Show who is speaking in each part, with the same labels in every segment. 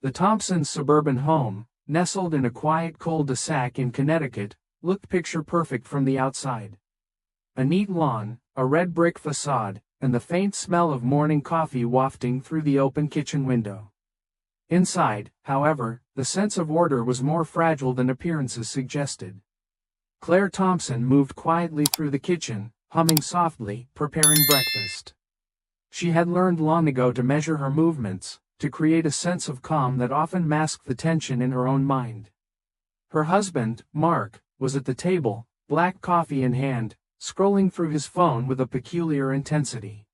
Speaker 1: The Thompsons' suburban home, nestled in a quiet cul-de-sac in Connecticut, looked picture-perfect from the outside. A neat lawn, a red brick facade, and the faint smell of morning coffee wafting through the open kitchen window. Inside, however, the sense of order was more fragile than appearances suggested. Claire Thompson moved quietly through the kitchen, humming softly, preparing breakfast. She had learned long ago to measure her movements, to create a sense of calm that often masked the tension in her own mind. Her husband, Mark, was at the table, black coffee in hand, scrolling through his phone with a peculiar intensity.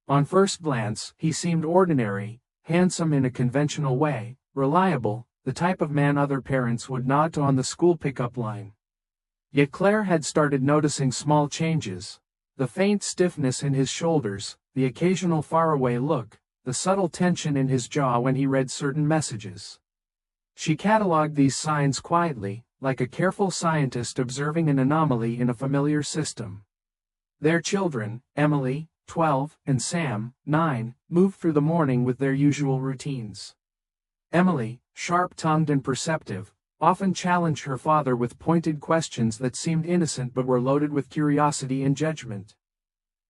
Speaker 1: On first glance, he seemed ordinary, handsome in a conventional way, reliable, the type of man other parents would nod to on the school pickup line. Yet Claire had started noticing small changes: the faint stiffness in his shoulders, the occasional faraway look, the subtle tension in his jaw when he read certain messages. She catalogued these signs quietly, like a careful scientist observing an anomaly in a familiar system. Their children, Emily, 12, and Sam, 9, moved through the morning with their usual routines. Emily, sharp-tongued and perceptive, often challenged her father with pointed questions that seemed innocent but were loaded with curiosity and judgment.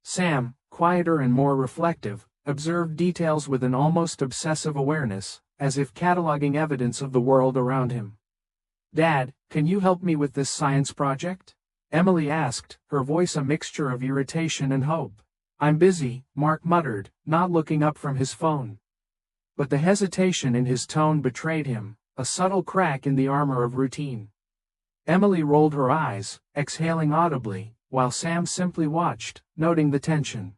Speaker 1: Sam, quieter and more reflective, observed details with an almost obsessive awareness, as if cataloging evidence of the world around him. "Dad, can you help me with this science project?" Emily asked, her voice a mixture of irritation and hope. "I'm busy," Mark muttered, not looking up from his phone. But the hesitation in his tone betrayed him, a subtle crack in the armor of routine. Emily rolled her eyes, exhaling audibly, while Sam simply watched, noting the tension.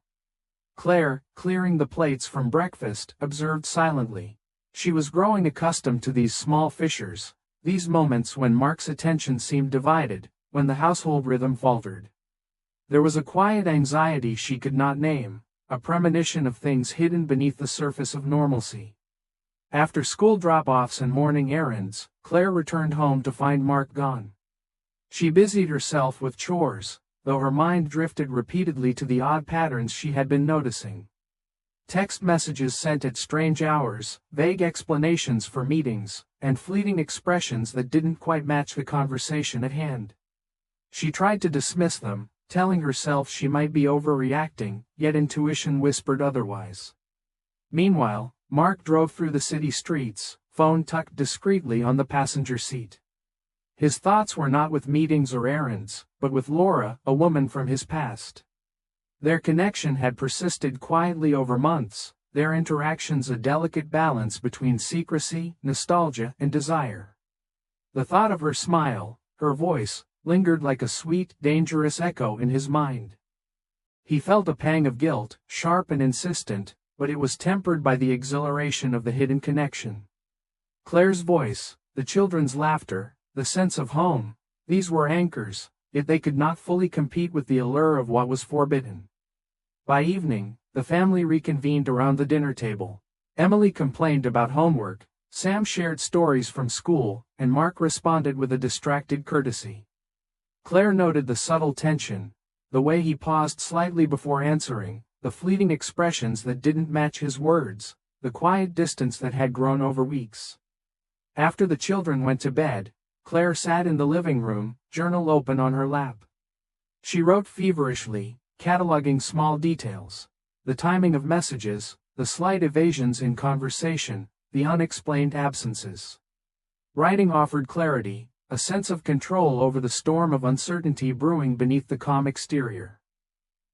Speaker 1: Claire, clearing the plates from breakfast, observed silently. She was growing accustomed to these small fissures, these moments when Mark's attention seemed divided, when the household rhythm faltered. There was a quiet anxiety she could not name, a premonition of things hidden beneath the surface of normalcy. After school drop-offs and morning errands, Claire returned home to find Mark gone. She busied herself with chores, though her mind drifted repeatedly to the odd patterns she had been noticing. Text messages sent at strange hours, vague explanations for meetings, and fleeting expressions that didn't quite match the conversation at hand. She tried to dismiss them, telling herself she might be overreacting, yet intuition whispered otherwise. Meanwhile, Mark drove through the city streets, phone tucked discreetly on the passenger seat. His thoughts were not with meetings or errands, but with Laura, a woman from his past. Their connection had persisted quietly over months, their interactions a delicate balance between secrecy, nostalgia, and desire. The thought of her smile, her voice, lingered like a sweet, dangerous echo in his mind. He felt a pang of guilt, sharp and insistent, but it was tempered by the exhilaration of the hidden connection. Claire's voice, the children's laughter, the sense of home, these were anchors, yet they could not fully compete with the allure of what was forbidden. By evening, the family reconvened around the dinner table. Emily complained about homework, Sam shared stories from school, and Mark responded with a distracted courtesy. Claire noted the subtle tension, the way he paused slightly before answering, the fleeting expressions that didn't match his words, the quiet distance that had grown over weeks. After the children went to bed, Claire sat in the living room, journal open on her lap. She wrote feverishly, cataloging small details: the timing of messages, the slight evasions in conversation, the unexplained absences. Writing offered clarity, a sense of control over the storm of uncertainty brewing beneath the calm exterior.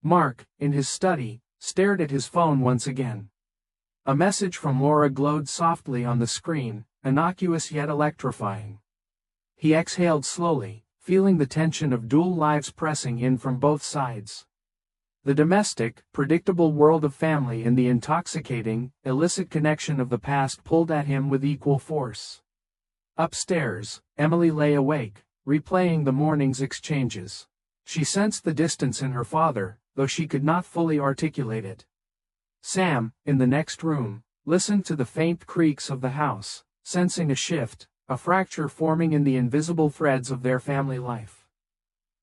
Speaker 1: Mark, in his study, stared at his phone once again. A message from Laura glowed softly on the screen, innocuous yet electrifying. He exhaled slowly, feeling the tension of dual lives pressing in from both sides. The domestic, predictable world of family and the intoxicating, illicit connection of the past pulled at him with equal force. Upstairs, Emily lay awake, replaying the morning's exchanges. She sensed the distance in her father, though she could not fully articulate it. Sam, in the next room, listened to the faint creaks of the house, sensing a shift, a fracture forming in the invisible threads of their family life.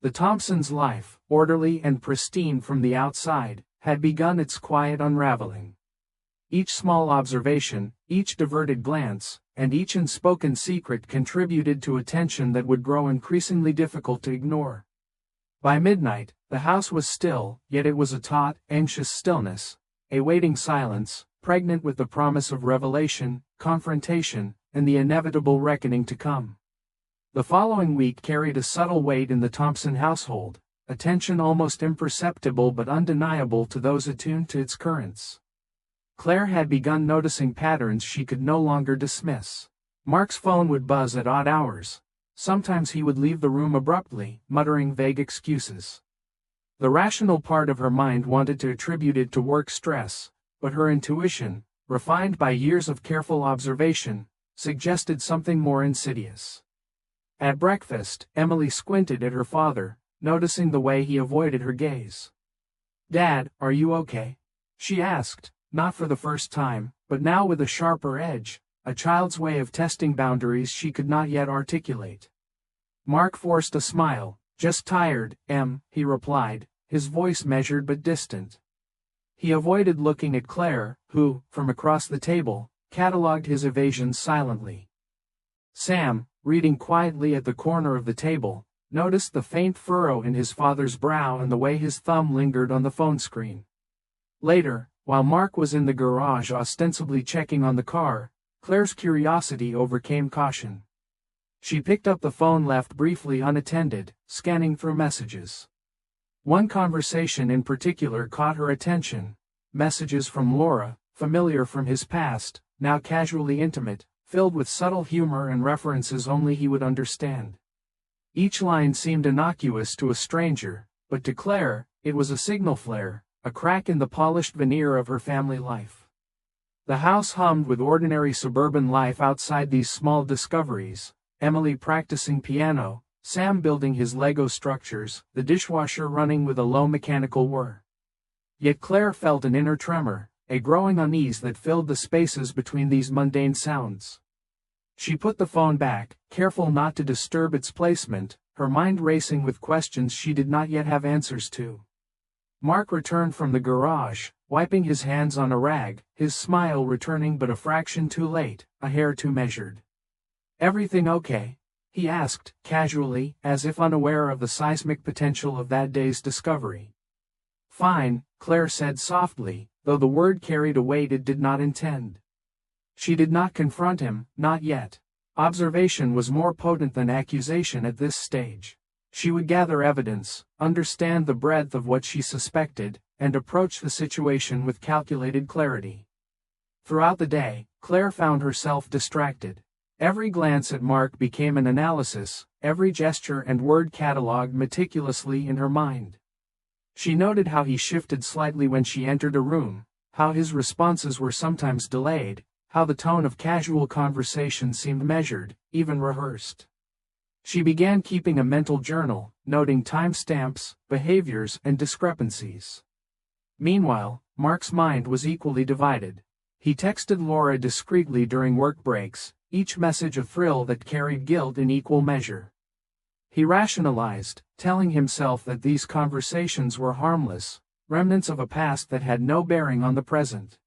Speaker 1: The Thompsons' life, orderly and pristine from the outside, had begun its quiet unraveling. Each small observation, each diverted glance, and each unspoken secret contributed to a tension that would grow increasingly difficult to ignore. By midnight, the house was still, yet it was a taut, anxious stillness, a waiting silence, pregnant with the promise of revelation, confrontation, and the inevitable reckoning to come. The following week carried a subtle weight in the Thompson household, a tension almost imperceptible but undeniable to those attuned to its currents. Claire had begun noticing patterns she could no longer dismiss. Mark's phone would buzz at odd hours. Sometimes he would leave the room abruptly, muttering vague excuses. The rational part of her mind wanted to attribute it to work stress, but her intuition, refined by years of careful observation, suggested something more insidious. At breakfast, Emily squinted at her father, noticing the way he avoided her gaze. "Dad, are you okay?" she asked, not for the first time, but now with a sharper edge, a child's way of testing boundaries she could not yet articulate. Mark forced a smile. "Just tired, Em," he replied, his voice measured but distant. He avoided looking at Claire, who, from across the table, catalogued his evasions silently. Sam, reading quietly at the corner of the table, noticed the faint furrow in his father's brow and the way his thumb lingered on the phone screen. Later, while Mark was in the garage ostensibly checking on the car, Claire's curiosity overcame caution. She picked up the phone left briefly unattended, scanning through messages. One conversation in particular caught her attention. Messages from Laura, familiar from his past, now casually intimate, filled with subtle humor and references only he would understand. Each line seemed innocuous to a stranger, but to Claire, it was a signal flare, a crack in the polished veneer of her family life. The house hummed with ordinary suburban life outside these small discoveries, Emily practicing piano, Sam building his Lego structures, the dishwasher running with a low mechanical whir. Yet Claire felt an inner tremor, a growing unease that filled the spaces between these mundane sounds. She put the phone back, careful not to disturb its placement, her mind racing with questions she did not yet have answers to. Mark returned from the garage, wiping his hands on a rag, his smile returning but a fraction too late, a hair too measured. "Everything okay?" he asked, casually, as if unaware of the seismic potential of that day's discovery. "Fine," Claire said softly, though the word carried a weight it did not intend. She did not confront him, not yet. Observation was more potent than accusation at this stage. She would gather evidence, understand the breadth of what she suspected, and approach the situation with calculated clarity. Throughout the day, Claire found herself distracted. Every glance at Mark became an analysis, every gesture and word catalogued meticulously in her mind. She noted how he shifted slightly when she entered a room, how his responses were sometimes delayed, how the tone of casual conversation seemed measured, even rehearsed. She began keeping a mental journal, noting timestamps, behaviors, and discrepancies. Meanwhile, Mark's mind was equally divided. He texted Laura discreetly during work breaks, each message a thrill that carried guilt in equal measure. He rationalized, telling himself that these conversations were harmless, remnants of a past that had no bearing on the present.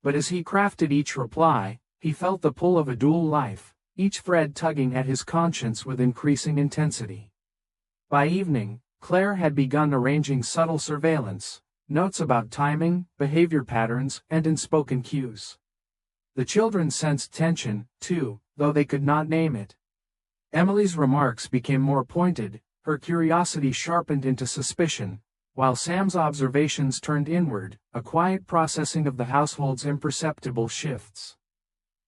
Speaker 1: But as he crafted each reply, he felt the pull of a dual life, each thread tugging at his conscience with increasing intensity. By evening, Claire had begun arranging subtle surveillance, notes about timing, behavior patterns, and unspoken cues. The children sensed tension, too, though they could not name it. Emily's remarks became more pointed, her curiosity sharpened into suspicion, while Sam's observations turned inward, a quiet processing of the household's imperceptible shifts.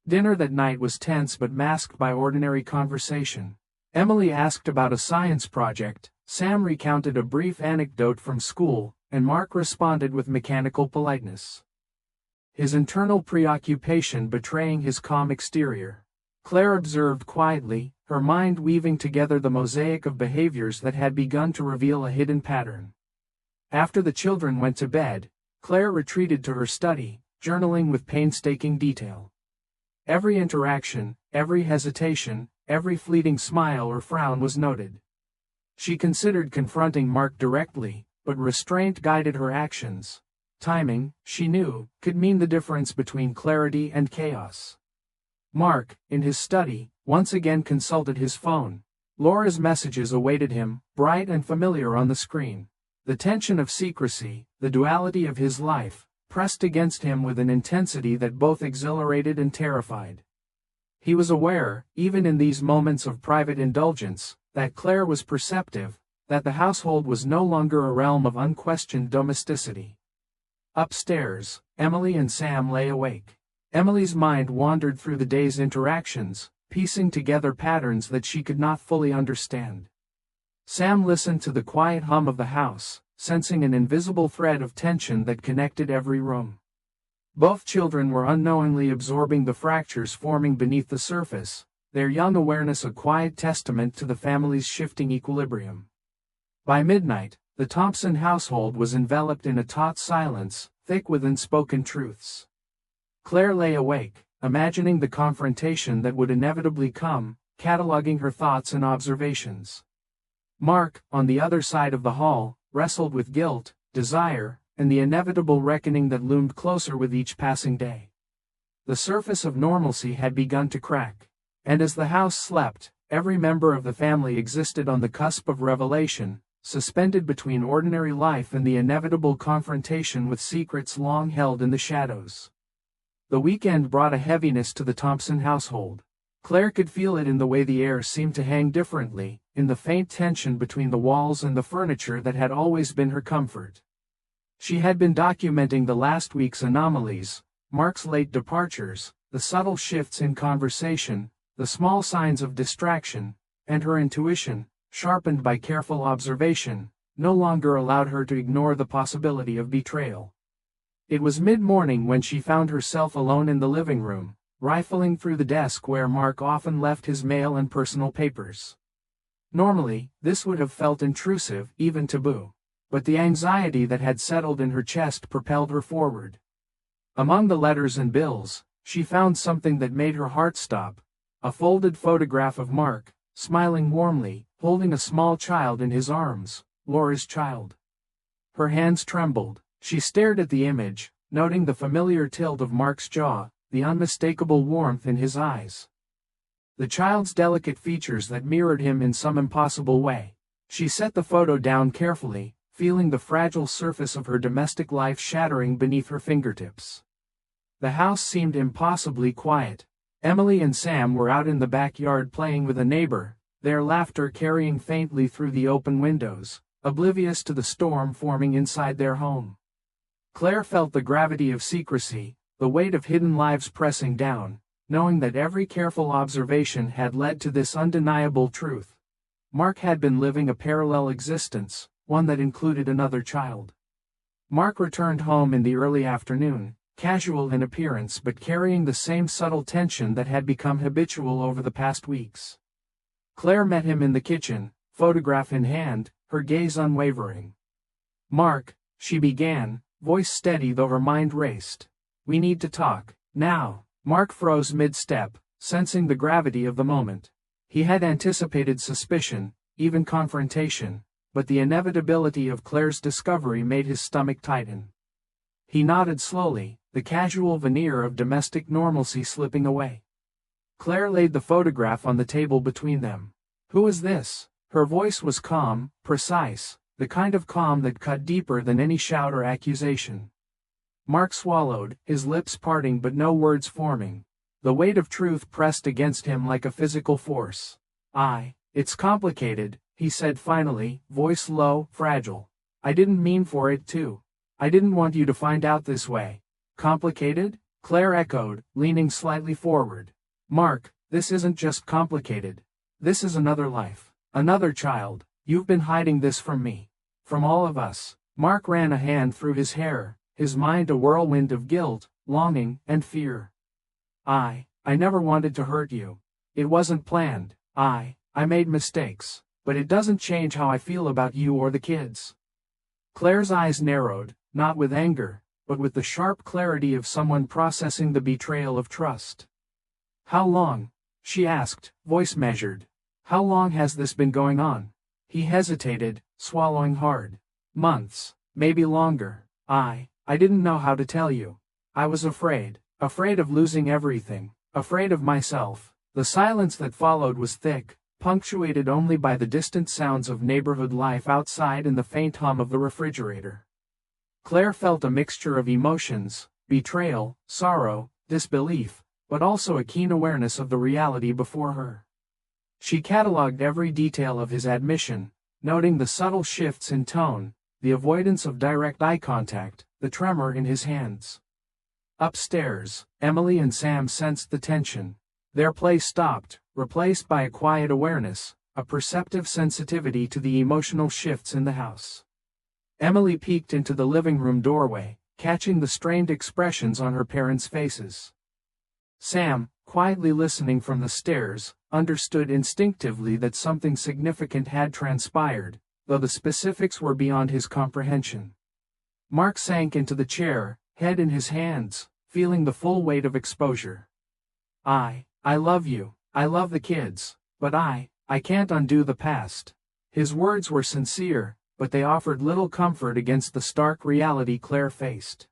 Speaker 1: Dinner that night was tense but masked by ordinary conversation. Emily asked about a science project, Sam recounted a brief anecdote from school, and Mark responded with mechanical politeness, his internal preoccupation betraying his calm exterior. Claire observed quietly, her mind weaving together the mosaic of behaviors that had begun to reveal a hidden pattern. After the children went to bed, Claire retreated to her study, journaling with painstaking detail. Every interaction, every hesitation, every fleeting smile or frown was noted. She considered confronting Mark directly, but restraint guided her actions. Timing, she knew, could mean the difference between clarity and chaos. Mark, in his study, once again consulted his phone. Laura's messages awaited him, bright and familiar on the screen. The tension of secrecy, the duality of his life, pressed against him with an intensity that both exhilarated and terrified. He was aware, even in these moments of private indulgence, that Claire was perceptive, that the household was no longer a realm of unquestioned domesticity. Upstairs, Emily and Sam lay awake. Emily's mind wandered through the day's interactions, piecing together patterns that she could not fully understand. Sam listened to the quiet hum of the house, sensing an invisible thread of tension that connected every room. Both children were unknowingly absorbing the fractures forming beneath the surface, their young awareness a quiet testament to the family's shifting equilibrium. By midnight, the Thompson household was enveloped in a taut silence, thick with unspoken truths. Claire lay awake, imagining the confrontation that would inevitably come, cataloging her thoughts and observations. Mark, on the other side of the hall, wrestled with guilt, desire, and the inevitable reckoning that loomed closer with each passing day. The surface of normalcy had begun to crack, and as the house slept, every member of the family existed on the cusp of revelation, suspended between ordinary life and the inevitable confrontation with secrets long held in the shadows. The weekend brought a heaviness to the Thompson household. Claire could feel it in the way the air seemed to hang differently, in the faint tension between the walls and the furniture that had always been her comfort. She had been documenting the last week's anomalies, Mark's late departures, the subtle shifts in conversation, the small signs of distraction, and her intuition, sharpened by careful observation, no longer allowed her to ignore the possibility of betrayal. It was mid-morning when she found herself alone in the living room, rifling through the desk where Mark often left his mail and personal papers. Normally, this would have felt intrusive, even taboo. But the anxiety that had settled in her chest propelled her forward. Among the letters and bills, she found something that made her heart stop, a folded photograph of Mark, smiling warmly, holding a small child in his arms, Laura's child. Her hands trembled. She stared at the image, noting the familiar tilt of Mark's jaw, the unmistakable warmth in his eyes. The child's delicate features that mirrored him in some impossible way. She set the photo down carefully, feeling the fragile surface of her domestic life shattering beneath her fingertips. The house seemed impossibly quiet. Emily and Sam were out in the backyard playing with a neighbor, their laughter carrying faintly through the open windows, oblivious to the storm forming inside their home. Claire felt the gravity of secrecy, the weight of hidden lives pressing down, knowing that every careful observation had led to this undeniable truth. Mark had been living a parallel existence, one that included another child. Mark returned home in the early afternoon, casual in appearance but carrying the same subtle tension that had become habitual over the past weeks. Claire met him in the kitchen, photograph in hand, her gaze unwavering. "Mark," she began, voice steady though her mind raced. "We need to talk, now." Mark froze mid-step, sensing the gravity of the moment. He had anticipated suspicion, even confrontation, but the inevitability of Claire's discovery made his stomach tighten. He nodded slowly, the casual veneer of domestic normalcy slipping away. Claire laid the photograph on the table between them. "Who is this?" Her voice was calm, precise, the kind of calm that cut deeper than any shout or accusation. Mark swallowed, his lips parting but no words forming. The weight of truth pressed against him like a physical force. It's complicated," he said finally, voice low, fragile. "I didn't mean for it to. I didn't want you to find out this way." "Complicated?" Claire echoed, leaning slightly forward. "Mark, this isn't just complicated. This is another life. Another child. You've been hiding this from me. From all of us." Mark ran a hand through his hair, his mind a whirlwind of guilt, longing, and fear. I never wanted to hurt you. It wasn't planned. I made mistakes. But it doesn't change how I feel about you or the kids." Claire's eyes narrowed, not with anger, but with the sharp clarity of someone processing the betrayal of trust. "How long?" she asked, voice measured. "How long has this been going on?" He hesitated, swallowing hard. "Months, maybe longer. I I didn't know how to tell you. I was afraid of losing everything, afraid of myself. The silence that followed was thick, punctuated only by the distant sounds of neighborhood life outside and the faint hum of the refrigerator. Claire felt a mixture of emotions, betrayal, sorrow, disbelief, but also a keen awareness of the reality before her. She catalogued every detail of his admission, noting the subtle shifts in tone, the avoidance of direct eye contact, the tremor in his hands. Upstairs, Emily and Sam sensed the tension. Their play stopped, replaced by a quiet awareness, a perceptive sensitivity to the emotional shifts in the house. Emily peeked into the living room doorway, catching the strained expressions on her parents' faces. Sam, quietly listening from the stairs, understood instinctively that something significant had transpired, though the specifics were beyond his comprehension. Mark sank into the chair, head in his hands, feeling the full weight of exposure. I love you, I love the kids, but I can't undo the past. His words were sincere, but they offered little comfort against the stark reality Claire faced.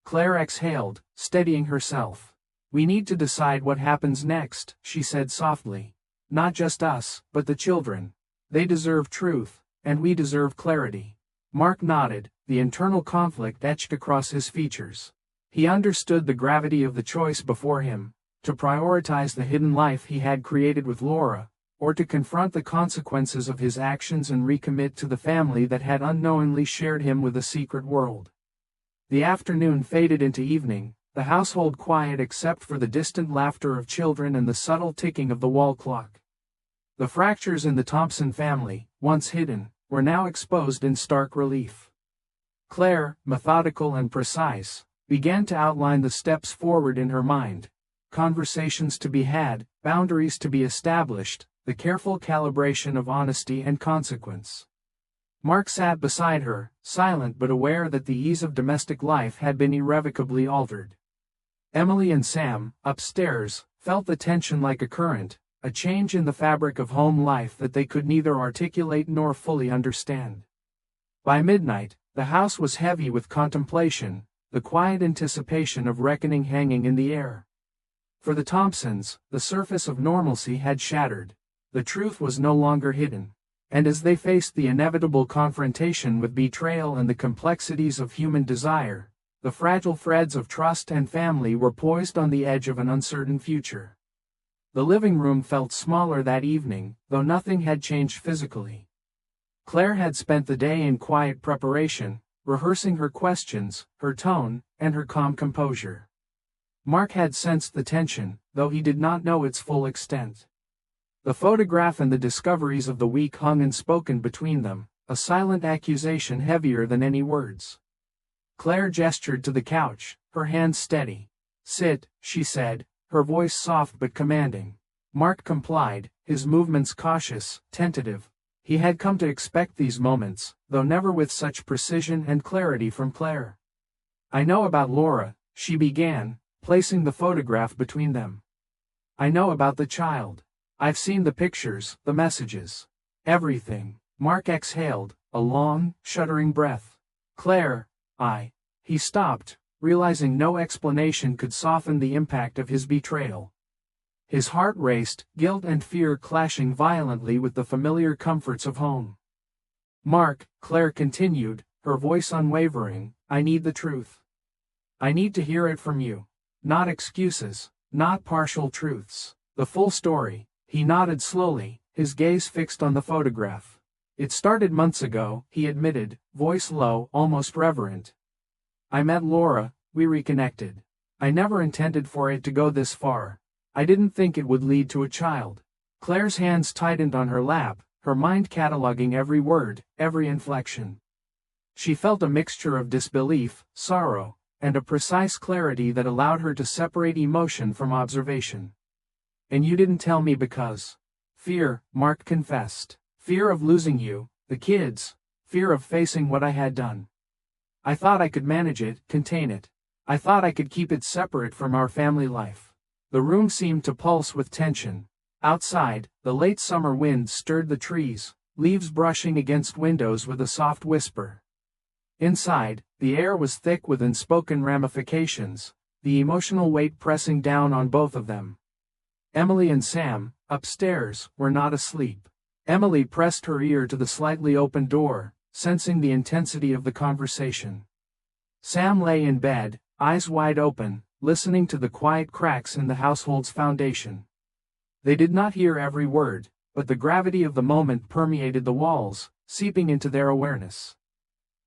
Speaker 1: Claire exhaled, steadying herself. We need to decide what happens next, she said softly. Not just us, but the children. They deserve truth, and we deserve clarity. Mark nodded, the internal conflict etched across his features. He understood the gravity of the choice before him, to prioritize the hidden life he had created with Laura, or to confront the consequences of his actions and recommit to the family that had unknowingly shared him with a secret world. The afternoon faded into evening, the household quiet except for the distant laughter of children and the subtle ticking of the wall clock. The fractures in the Thompson family, once hidden, were now exposed in stark relief. Claire, methodical and precise, began to outline the steps forward in her mind. Conversations to be had, boundaries to be established, the careful calibration of honesty and consequence. Mark sat beside her, silent but aware that the ease of domestic life had been irrevocably altered. Emily and Sam, upstairs, felt the tension like a current, a change in the fabric of home life that they could neither articulate nor fully understand. By midnight, the house was heavy with contemplation, the quiet anticipation of reckoning hanging in the air. For the Thompsons, the surface of normalcy had shattered. The truth was no longer hidden. And as they faced the inevitable confrontation with betrayal and the complexities of human desire, the fragile threads of trust and family were poised on the edge of an uncertain future. The living room felt smaller that evening, though nothing had changed physically. Claire had spent the day in quiet preparation, rehearsing her questions, her tone, and her calm composure. Mark had sensed the tension, though he did not know its full extent. The photograph and the discoveries of the week hung unspoken between them, a silent accusation heavier than any words. Claire gestured to the couch, her hands steady. "Sit," she said, her voice soft but commanding. Mark complied, his movements cautious, tentative. He had come to expect these moments, though never with such precision and clarity from Claire. "I know about Laura," she began, placing the photograph between them. "I know about the child. I've seen the pictures, the messages. Everything." Mark exhaled, a long, shuddering breath. "Claire, He stopped, realizing no explanation could soften the impact of his betrayal. His heart raced, guilt and fear clashing violently with the familiar comforts of home. "Mark," Claire continued, her voice unwavering, "I need the truth. I need to hear it from you. Not excuses, not partial truths. The full story." He nodded slowly, his gaze fixed on the photograph. "It started months ago," he admitted, voice low, almost reverent. "I met Laura, we reconnected. I never intended for it to go this far. I didn't think it would lead to a child." Claire's hands tightened on her lap, her mind cataloging every word, every inflection. She felt a mixture of disbelief, sorrow, and a precise clarity that allowed her to separate emotion from observation. "And you didn't tell me because..." "Fear," Mark confessed. "Fear of losing you, the kids, fear of facing what I had done. I thought I could manage it, contain it. I thought I could keep it separate from our family life." The room seemed to pulse with tension. Outside, the late summer wind stirred the trees, leaves brushing against windows with a soft whisper. Inside, The air was thick with unspoken ramifications, the emotional weight pressing down on both of them. Emily and Sam, upstairs, were not asleep. Emily pressed her ear to the slightly open door, sensing the intensity of the conversation. Sam lay in bed, eyes wide open, listening to the quiet cracks in the household's foundation. They did not hear every word, but the gravity of the moment permeated the walls, seeping into their awareness.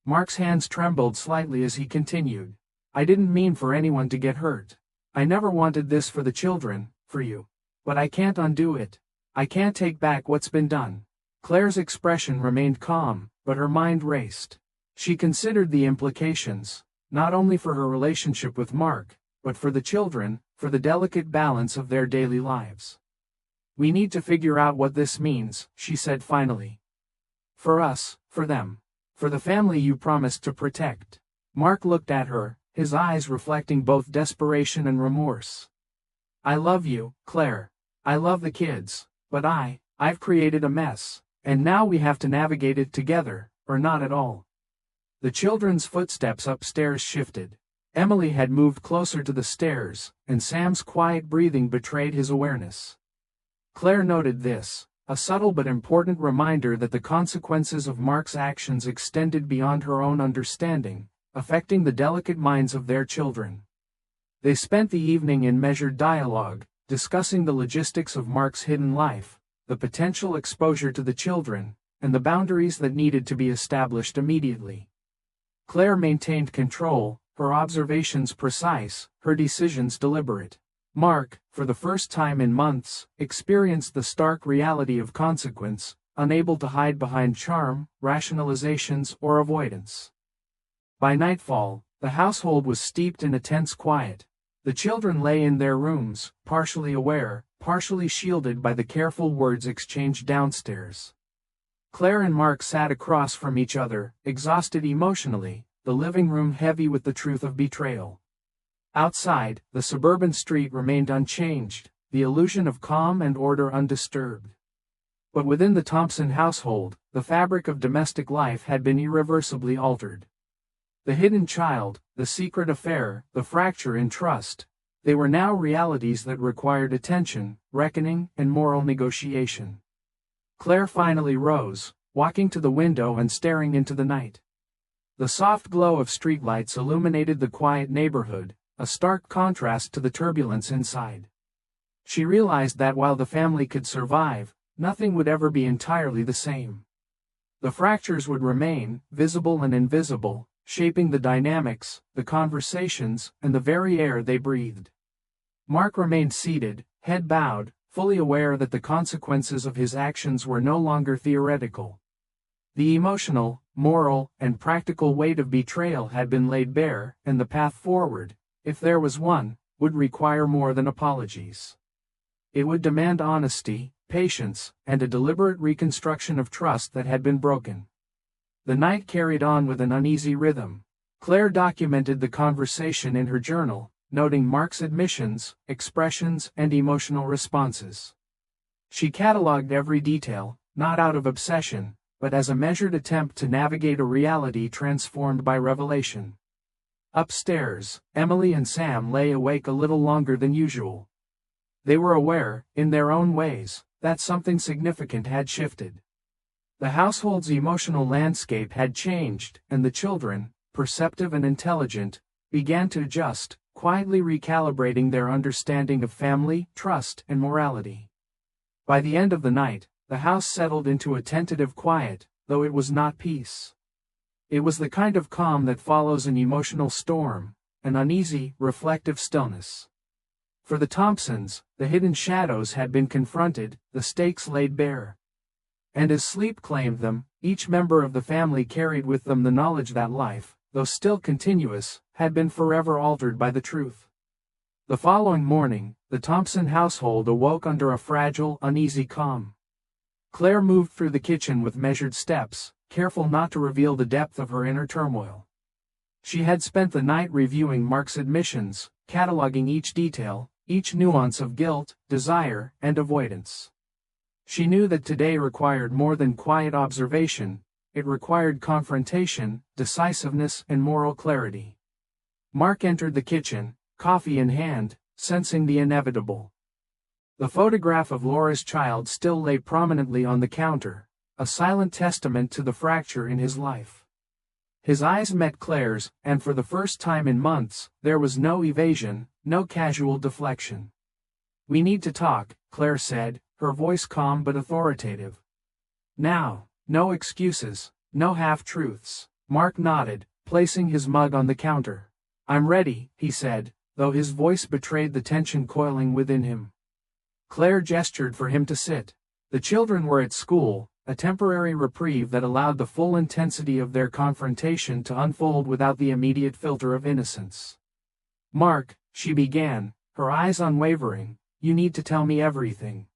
Speaker 1: Mark's hands trembled slightly as he continued. I didn't mean for anyone to get hurt. I never wanted this for the children, for you. But I can't undo it. I can't take back what's been done. Claire's expression remained calm, but her mind raced. She considered the implications, not only for her relationship with Mark, but for the children, for the delicate balance of their daily lives. We need to figure out what this means, she said finally. For us, for them. For the family you promised to protect. Mark looked at her, his eyes reflecting both desperation and remorse. I love you, Claire. I love the kids, but I've created a mess, and now we have to navigate it together, or not at all. The children's footsteps upstairs shifted. Emily had moved closer to the stairs, and Sam's quiet breathing betrayed his awareness. Claire noted this, a subtle but important reminder that the consequences of Mark's actions extended beyond her own understanding, affecting the delicate minds of their children. They spent the evening in measured dialogue, discussing the logistics of Mark's hidden life, the potential exposure to the children, and the boundaries that needed to be established immediately. Claire maintained control, her observations precise, her decisions deliberate. Mark, for the first time in months, experienced the stark reality of consequence, unable to hide behind charm, rationalizations, or avoidance. By nightfall, the household was steeped in a tense quiet. The children lay in their rooms, partially aware, partially shielded by the careful words exchanged downstairs. Claire and Mark sat across from each other, exhausted emotionally, the living room heavy with the truth of betrayal. Outside, the suburban street remained unchanged, the illusion of calm and order undisturbed. But within the Thompson household, the fabric of domestic life had been irreversibly altered. The hidden child, the secret affair, the fracture in trust, they were now realities that required attention, reckoning, and moral negotiation. Claire finally rose, walking to the window and staring into the night. The soft glow of streetlights illuminated the quiet neighborhood, a stark contrast to the turbulence inside. She realized that while the family could survive, nothing would ever be entirely the same. The fractures would remain, visible and invisible, shaping the dynamics, the conversations, and the very air they breathed. Mark remained seated, head bowed, fully aware that the consequences of his actions were no longer theoretical. The emotional, moral, and practical weight of betrayal had been laid bare, and the path forward, if there was one, would require more than apologies. It would demand honesty, patience, and a deliberate reconstruction of trust that had been broken. The night carried on with an uneasy rhythm. Claire documented the conversation in her journal, noting Mark's admissions, expressions, and emotional responses. She cataloged every detail, not out of obsession, but as a measured attempt to navigate a reality transformed by revelation. Upstairs, Emily and Sam lay awake a little longer than usual. They were aware, in their own ways, that something significant had shifted. The household's emotional landscape had changed, and the children, perceptive and intelligent, began to adjust, quietly recalibrating their understanding of family, trust, and morality. By the end of the night, the house settled into a tentative quiet, though it was not peace. It was the kind of calm that follows an emotional storm, an uneasy, reflective stillness. For the Thompsons, the hidden shadows had been confronted, the stakes laid bare. And as sleep claimed them, each member of the family carried with them the knowledge that life, though still continuous, had been forever altered by the truth. The following morning, the Thompson household awoke under a fragile, uneasy calm. Claire moved through the kitchen with measured steps, careful not to reveal the depth of her inner turmoil. She had spent the night reviewing Mark's admissions, cataloging each detail, each nuance of guilt, desire, and avoidance. She knew that today required more than quiet observation, it required confrontation, decisiveness, and moral clarity. Mark entered the kitchen, coffee in hand, sensing the inevitable. The photograph of Laura's child still lay prominently on the counter, a silent testament to the fracture in his life. His eyes met Claire's, and for the first time in months, there was no evasion, no casual deflection. "We need to talk," Claire said, her voice calm but authoritative. "Now, no excuses, no half-truths." Mark nodded, placing his mug on the counter. "I'm ready," he said, though his voice betrayed the tension coiling within him. Claire gestured for him to sit. The children were at school, a temporary reprieve that allowed the full intensity of their confrontation to unfold without the immediate filter of innocence. "Mark," she began, her eyes unwavering, "you need to tell me everything.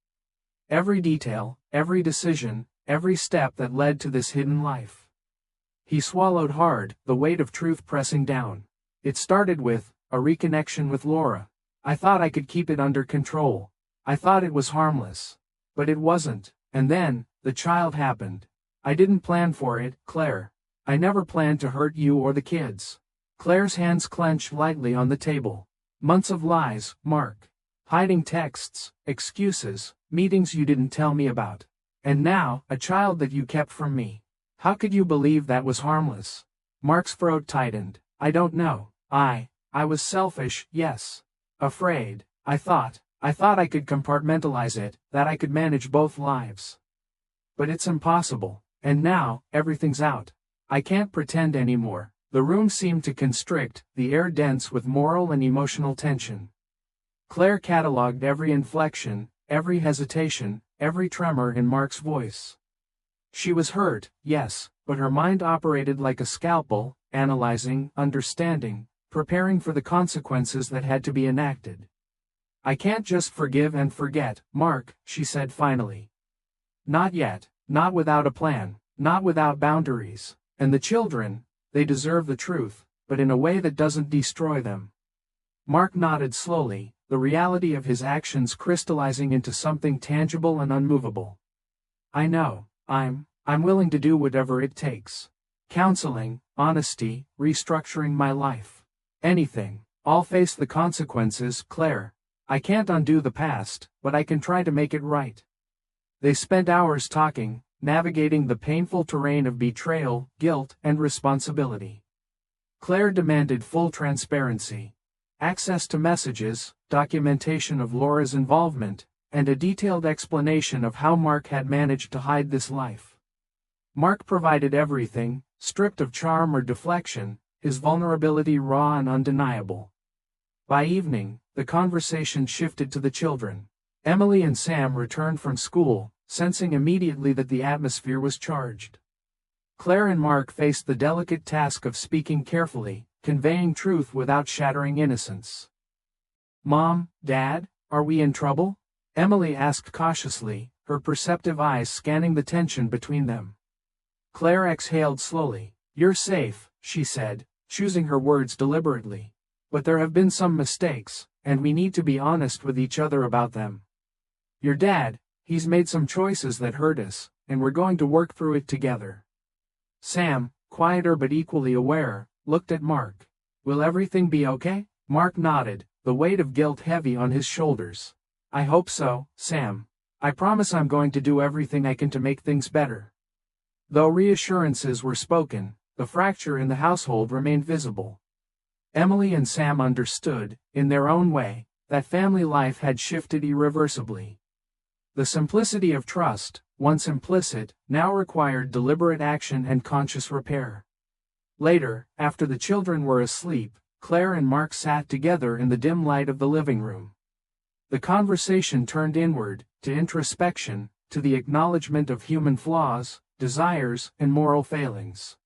Speaker 1: Every detail, every decision, every step that led to this hidden life." He swallowed hard, the weight of truth pressing down. "It started with a reconnection with Laura. I thought I could keep it under control. I thought it was harmless. But it wasn't. And then, the child happened. I didn't plan for it, Claire. I never planned to hurt you or the kids." Claire's hands clenched lightly on the table. "Months of lies, Mark. Hiding texts, excuses, meetings you didn't tell me about. And now, a child that you kept from me. How could you believe that was harmless?" Mark's throat tightened. "I don't know. I was selfish, yes. Afraid. I thought I could compartmentalize it, that I could manage both lives. But it's impossible. And now, everything's out. I can't pretend anymore." The room seemed to constrict, the air dense with moral and emotional tension. Claire catalogued every inflection, every hesitation, every tremor in Mark's voice. She was hurt, yes, but her mind operated like a scalpel, analyzing, understanding, preparing for the consequences that had to be enacted. "I can't just forgive and forget, Mark," she said finally. "Not yet, not without a plan, not without boundaries. And the children, they deserve the truth, but in a way that doesn't destroy them." Mark nodded slowly, the reality of his actions crystallizing into something tangible and unmovable. "I know. I'm willing to do whatever it takes. Counseling, honesty, restructuring my life. Anything. I'll face the consequences, Claire. I can't undo the past, but I can try to make it right." They spent hours talking, navigating the painful terrain of betrayal, guilt, and responsibility. Claire demanded full transparency. Access to messages, documentation of Laura's involvement, and a detailed explanation of how Mark had managed to hide this life. Mark provided everything, stripped of charm or deflection, his vulnerability raw and undeniable. By evening, the conversation shifted to the children. Emily and Sam returned from school, sensing immediately that the atmosphere was charged. Claire and Mark faced the delicate task of speaking carefully, conveying truth without shattering innocence. "Mom, Dad, are we in trouble?" Emily asked cautiously, her perceptive eyes scanning the tension between them. Claire exhaled slowly. "You're safe," she said, choosing her words deliberately. "But there have been some mistakes, and we need to be honest with each other about them. Your dad, he's made some choices that hurt us, and we're going to work through it together." Sam, quieter but equally aware, looked at Mark. "Will everything be okay?" Mark nodded, the weight of guilt heavy on his shoulders. "I hope so, Sam. I promise I'm going to do everything I can to make things better." Though reassurances were spoken, the fracture in the household remained visible. Emily and Sam understood, in their own way, that family life had shifted irreversibly. The simplicity of trust, once implicit, now required deliberate action and conscious repair. Later, after the children were asleep, Claire and Mark sat together in the dim light of the living room. The conversation turned inward, to introspection, to the acknowledgement of human flaws, desires, and moral failings.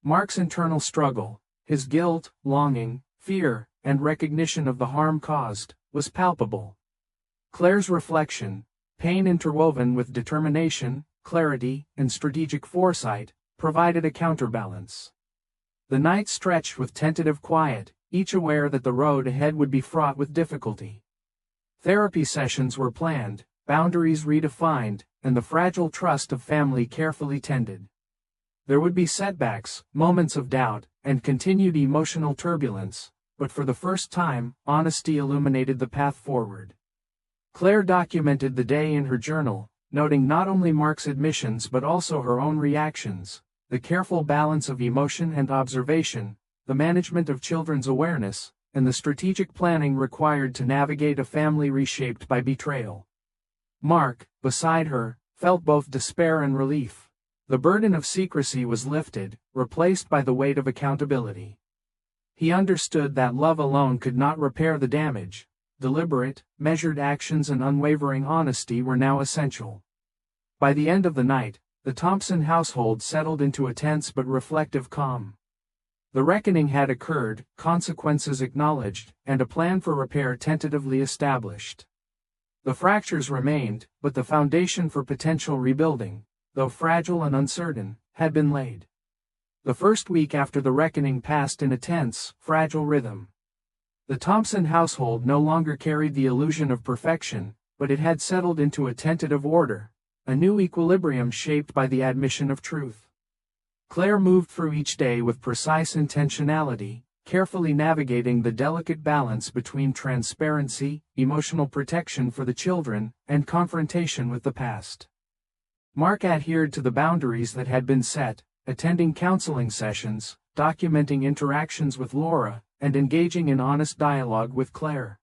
Speaker 1: Mark's internal struggle, his guilt, longing, fear, and recognition of the harm caused, was palpable. Claire's reflection, pain interwoven with determination, clarity, and strategic foresight, provided a counterbalance. The night stretched with tentative quiet, each aware that the road ahead would be fraught with difficulty. Therapy sessions were planned, boundaries redefined, and the fragile trust of family carefully tended. There would be setbacks, moments of doubt, and continued emotional turbulence, but for the first time, honesty illuminated the path forward. Claire documented the day in her journal, noting not only Mark's admissions but also her own reactions, the careful balance of emotion and observation, the management of children's awareness, and the strategic planning required to navigate a family reshaped by betrayal. Mark, beside her, felt both despair and relief. The burden of secrecy was lifted, replaced by the weight of accountability. He understood that love alone could not repair the damage. Deliberate, measured actions and unwavering honesty were now essential. By the end of the night, the Thompson household settled into a tense but reflective calm. The reckoning had occurred, consequences acknowledged, and a plan for repair tentatively established. The fractures remained, but the foundation for potential rebuilding, though fragile and uncertain, had been laid. The first week after the reckoning passed in a tense, fragile rhythm. The Thompson household no longer carried the illusion of perfection, but it had settled into a tentative order, a new equilibrium shaped by the admission of truth. Claire moved through each day with precise intentionality, carefully navigating the delicate balance between transparency, emotional protection for the children, and confrontation with the past. Mark adhered to the boundaries that had been set, attending counseling sessions, documenting interactions with Laura, and engaging in honest dialogue with Claire.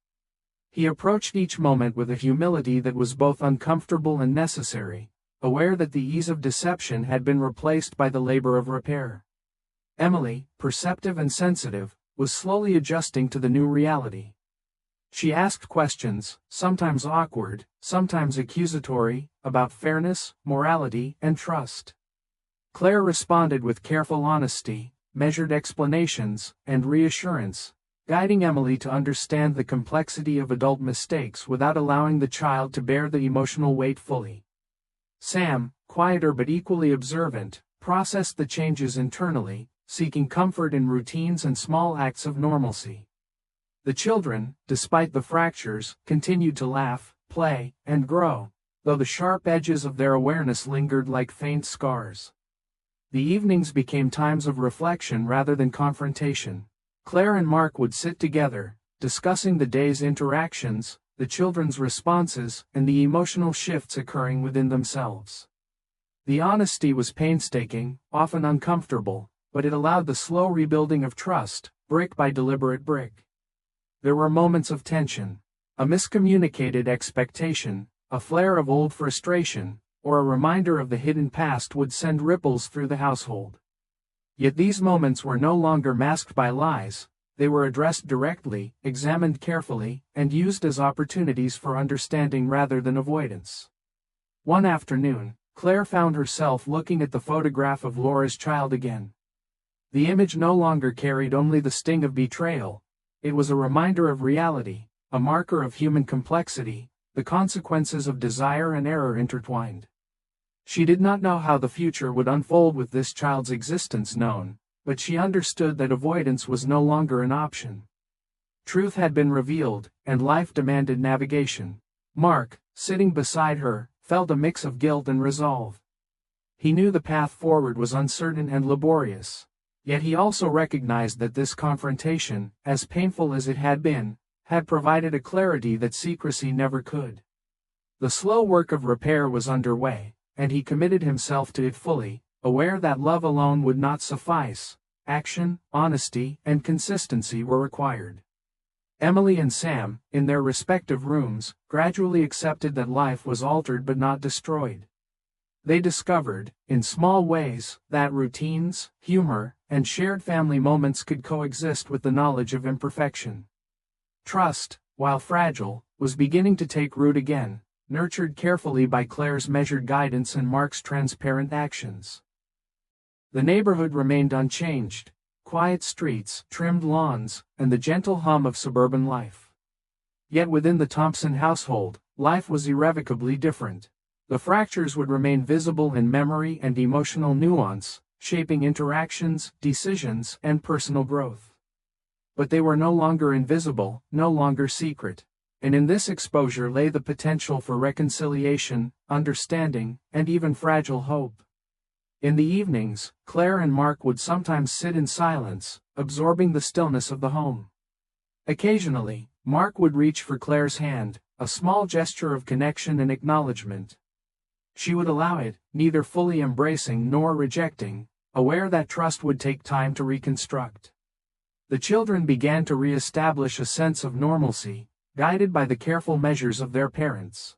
Speaker 1: He approached each moment with a humility that was both uncomfortable and necessary, aware that the ease of deception had been replaced by the labor of repair. Emily, perceptive and sensitive, was slowly adjusting to the new reality. She asked questions, sometimes awkward, sometimes accusatory, about fairness, morality, and trust. Claire responded with careful honesty, measured explanations, and reassurance, guiding Emily to understand the complexity of adult mistakes without allowing the child to bear the emotional weight fully. Sam, quieter but equally observant, processed the changes internally, seeking comfort in routines and small acts of normalcy. The children, despite the fractures, continued to laugh, play, and grow, though the sharp edges of their awareness lingered like faint scars. The evenings became times of reflection rather than confrontation. Claire and Mark would sit together, discussing the day's interactions, the children's responses, and the emotional shifts occurring within themselves. The honesty was painstaking, often uncomfortable, but it allowed the slow rebuilding of trust, brick by deliberate brick. There were moments of tension, a miscommunicated expectation, a flare of old frustration, or a reminder of the hidden past would send ripples through the household. Yet these moments were no longer masked by lies, they were addressed directly, examined carefully, and used as opportunities for understanding rather than avoidance. One afternoon, Claire found herself looking at the photograph of Laura's child again. The image no longer carried only the sting of betrayal. It was a reminder of reality, a marker of human complexity, the consequences of desire and error intertwined. She did not know how the future would unfold with this child's existence known, but she understood that avoidance was no longer an option. Truth had been revealed, and life demanded navigation. Mark, sitting beside her, felt a mix of guilt and resolve. He knew the path forward was uncertain and laborious. Yet he also recognized that this confrontation, as painful as it had been, had provided a clarity that secrecy never could. The slow work of repair was underway, and he committed himself to it fully, aware that love alone would not suffice. Action, honesty, and consistency were required. Emily and Sam, in their respective rooms, gradually accepted that life was altered but not destroyed. They discovered, in small ways, that routines, humor, and shared family moments could coexist with the knowledge of imperfection. Trust, while fragile, was beginning to take root again, nurtured carefully by Claire's measured guidance and Mark's transparent actions. The neighborhood remained unchanged, quiet streets, trimmed lawns, and the gentle hum of suburban life. Yet within the Thompson household, life was irrevocably different. The fractures would remain visible in memory and emotional nuance, shaping interactions, decisions, and personal growth. But they were no longer invisible, no longer secret, and in this exposure lay the potential for reconciliation, understanding, and even fragile hope. In the evenings, Claire and Mark would sometimes sit in silence, absorbing the stillness of the home. Occasionally, Mark would reach for Claire's hand, a small gesture of connection and acknowledgement. She would allow it, neither fully embracing nor rejecting, aware that trust would take time to reconstruct. The children began to re-establish a sense of normalcy, guided by the careful measures of their parents.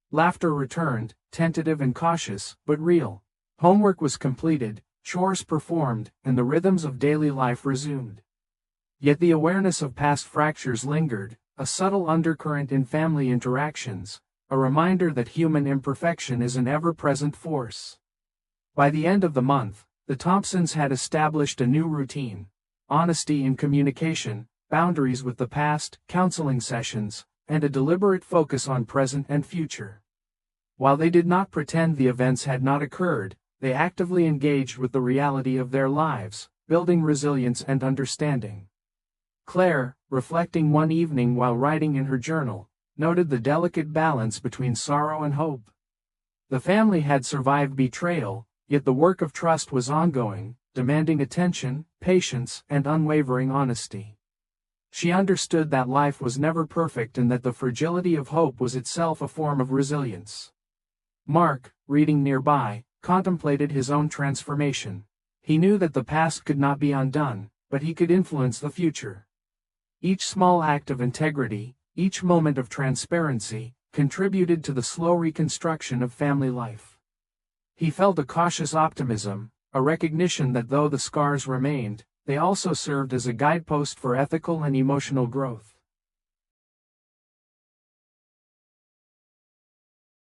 Speaker 1: Laughter returned, tentative and cautious, but real. Homework was completed, chores performed, and the rhythms of daily life resumed. Yet the awareness of past fractures lingered, a subtle undercurrent in family interactions, a reminder that human imperfection is an ever-present force. By the end of the month, the Thompsons had established a new routine: honesty in communication, boundaries with the past, counseling sessions, and a deliberate focus on present and future. While they did not pretend the events had not occurred, they actively engaged with the reality of their lives, building resilience and understanding. Claire, reflecting one evening while writing in her journal, noted the delicate balance between sorrow and hope. The family had survived betrayal, yet the work of trust was ongoing, demanding attention, patience, and unwavering honesty. She understood that life was never perfect and that the fragility of hope was itself a form of resilience. Mark, reading nearby, contemplated his own transformation. He knew that the past could not be undone, but he could influence the future. Each small act of integrity, each moment of transparency, contributed to the slow reconstruction of family life. He felt a cautious optimism, a recognition that though the scars remained, they also served as a guidepost for ethical and emotional growth.